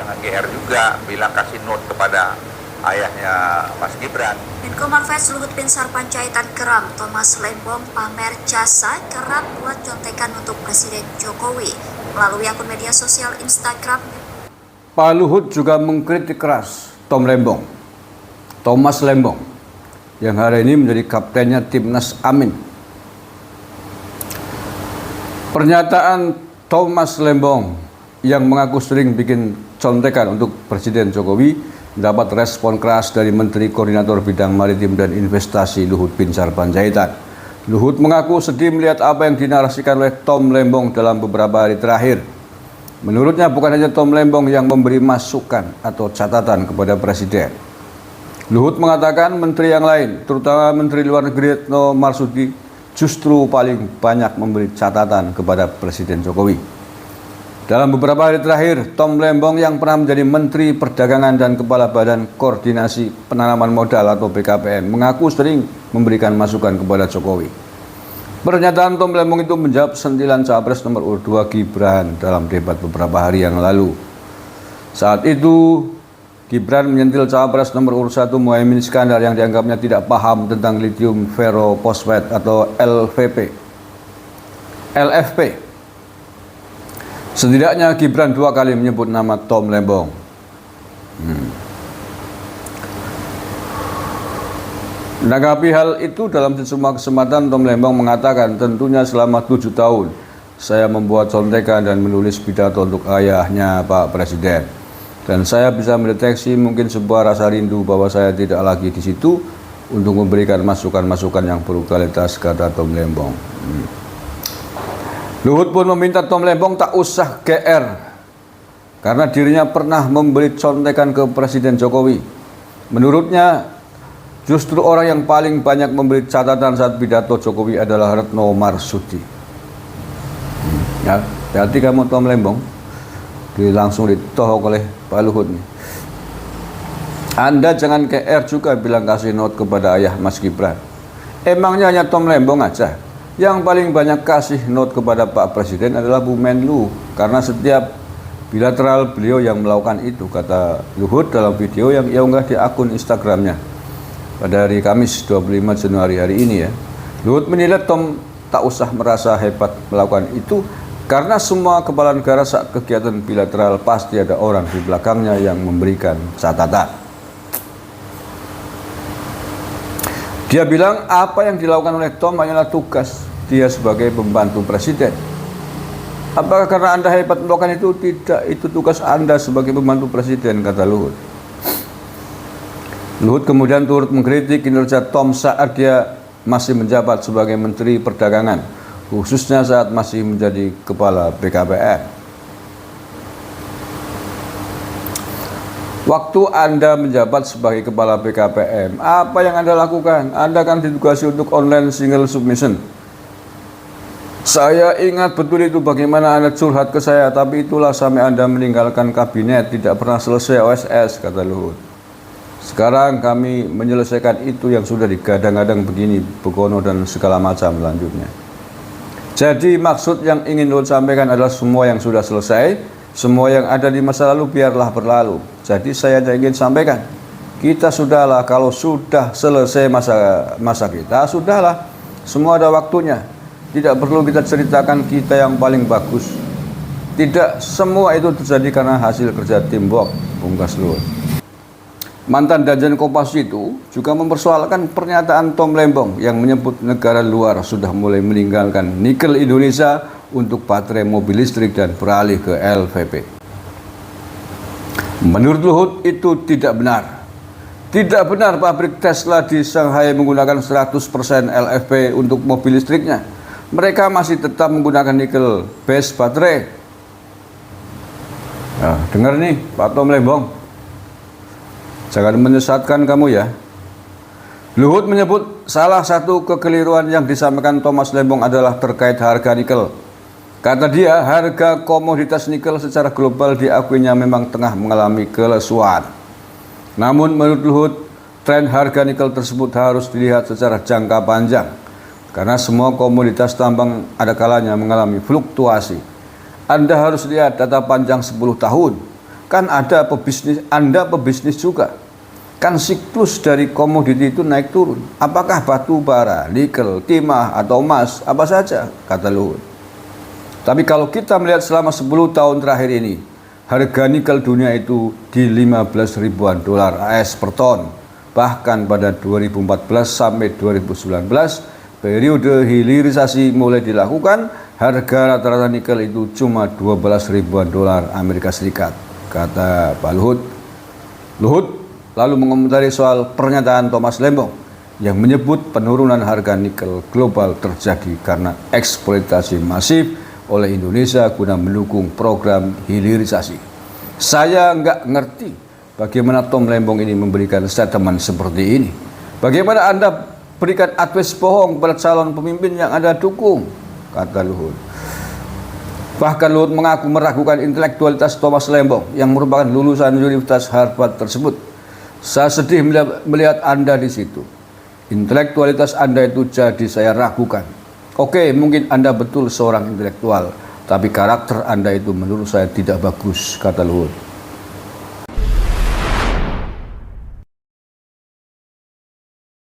jangan GR juga, bilang kasih note kepada ayahnya Mas Gibran. Menko Marves Luhut Binsar Panjaitan geram Thomas Lembong pamer jasa kerap buat contekan untuk Presiden Jokowi melalui akun media sosial Instagram. Pak Luhut juga mengkritik keras Thomas Lembong yang hari ini menjadi kaptennya Timnas Amin. Pernyataan Thomas Lembong yang mengaku sering bikin contekan untuk Presiden Jokowi mendapat respon keras dari Menteri Koordinator Bidang Maritim dan Investasi Luhut Binsar Panjaitan. Luhut mengaku sedih melihat apa yang dinarasikan oleh Tom Lembong dalam beberapa hari terakhir. Menurutnya bukan hanya Tom Lembong yang memberi masukan atau catatan kepada Presiden. Luhut mengatakan menteri yang lain, terutama Menteri Luar Negeri Retno Marsudi, justru paling banyak memberi catatan kepada Presiden Jokowi. Dalam beberapa hari terakhir, Tom Lembong yang pernah menjadi Menteri Perdagangan dan Kepala Badan Koordinasi Penanaman Modal atau BKPM mengaku sering memberikan masukan kepada Jokowi. Pernyataan Tom Lembong itu menjawab sentilan Cawapres nomor urut 2 Gibran dalam debat beberapa hari yang lalu. Saat itu, Gibran menyentil Cawapres nomor urut 1 Muhaimin Iskandar yang dianggapnya tidak paham tentang lithium ferrophosphate atau LFP. Setidaknya Gibran 2 kali menyebut nama Tom Lembong. Menanggapi hal itu dalam sejumlah kesempatan Tom Lembong mengatakan tentunya selama 7 tahun saya membuat contekan dan menulis pidato untuk ayahnya Pak Presiden. Dan saya bisa mendeteksi mungkin sebuah rasa rindu bahwa saya tidak lagi di situ untuk memberikan masukan-masukan yang berkualitas, kata Tom Lembong. Luhut pun meminta Tom Lembong tak usah GR karena dirinya pernah memberi contekan ke Presiden Jokowi. Menurutnya justru orang yang paling banyak memberi catatan saat pidato Jokowi adalah Retno Marsudi. Ya, hati kamu Tom Lembong, langsung ditohok oleh Pak Luhut nih. Anda jangan GR juga bilang kasih note kepada ayah Mas Gibran. Emangnya hanya Tom Lembong aja? Yang paling banyak kasih note kepada Pak Presiden adalah Bu Menlu, karena setiap bilateral beliau yang melakukan itu, kata Luhut dalam video yang ia unggah di akun Instagramnya pada hari Kamis 25 Januari hari ini ya. Luhut menilai Tom tak usah merasa hebat melakukan itu karena semua kepala negara saat kegiatan bilateral pasti ada orang di belakangnya yang memberikan catatan. Dia bilang apa yang dilakukan oleh Tom hanyalah tugas dia sebagai pembantu Presiden. Apakah karena Anda hebat melakukan itu? Tidak, itu tugas Anda sebagai pembantu Presiden, kata Luhut. Luhut kemudian turut mengkritik kinerja Tom saat dia masih menjabat sebagai Menteri Perdagangan, khususnya saat masih menjadi Kepala BKPM. Waktu Anda menjabat sebagai Kepala BKPM, apa yang Anda lakukan? Anda kan ditugasi untuk online single submission. Saya ingat betul itu bagaimana Anda curhat ke saya, tapi itulah sampai Anda meninggalkan kabinet, tidak pernah selesai OSS, kata Luhut. Sekarang kami menyelesaikan itu yang sudah digadang-gadang begini, begono dan segala macam lanjutnya. Jadi maksud yang ingin Luhut sampaikan adalah semua yang sudah selesai, semua yang ada di masa lalu biarlah berlalu. Jadi saya ingin sampaikan, kita sudahlah, kalau sudah selesai masa kita, sudahlah, semua ada waktunya. Tidak perlu kita ceritakan kita yang paling bagus. Tidak semua itu terjadi karena hasil kerja teamwork, pungkas Luhut. Mantan Danjen Kompas itu juga mempersoalkan pernyataan Tom Lembong yang menyebut negara luar sudah mulai meninggalkan nikel Indonesia untuk baterai mobil listrik dan beralih ke LVP. Menurut Luhut itu tidak benar. Tidak benar pabrik Tesla di Shanghai menggunakan 100% LFP untuk mobil listriknya. Mereka masih tetap menggunakan nikel base baterai. Nah, dengar nih Pak Tom Lembong, jangan menyesatkan kamu ya. Luhut menyebut salah satu kekeliruan yang disampaikan Thomas Lembong adalah terkait harga nikel. Kata dia, harga komoditas nikel secara global diakuinya memang tengah mengalami kelesuan. Namun menurut Luhut, tren harga nikel tersebut harus dilihat secara jangka panjang, karena semua komoditas tambang ada kalanya mengalami fluktuasi. Anda harus lihat data panjang 10 tahun. Kan ada pebisnis, Anda pebisnis juga. Kan siklus dari komoditi itu naik turun. Apakah batu bara, nikel, timah, atau emas, apa saja, kata Luhut. Tapi kalau kita melihat selama 10 tahun terakhir ini, harga nikel dunia itu di 15 ribuan dolar AS per ton. Bahkan pada 2014 sampai 2019, periode hilirisasi mulai dilakukan, harga rata-rata nikel itu cuma 12 ribuan dolar Amerika Serikat, kata Pak Luhut. Luhut lalu mengomentari soal pernyataan Thomas Lembong yang menyebut penurunan harga nikel global terjadi karena eksploitasi masif oleh Indonesia guna mendukung program hilirisasi. Saya nggak ngerti bagaimana Tom Lembong ini memberikan statement seperti ini. Bagaimana Anda berikan advice bohong pada calon pemimpin yang Anda dukung, kata Luhut. Bahkan Luhut mengaku meragukan intelektualitas Thomas Lembong yang merupakan lulusan Universitas Harvard tersebut. Saya sedih melihat Anda di situ. Intelektualitas Anda itu jadi saya ragukan. Oke, mungkin Anda betul seorang intelektual, tapi karakter Anda itu menurut saya tidak bagus, kata Luhut.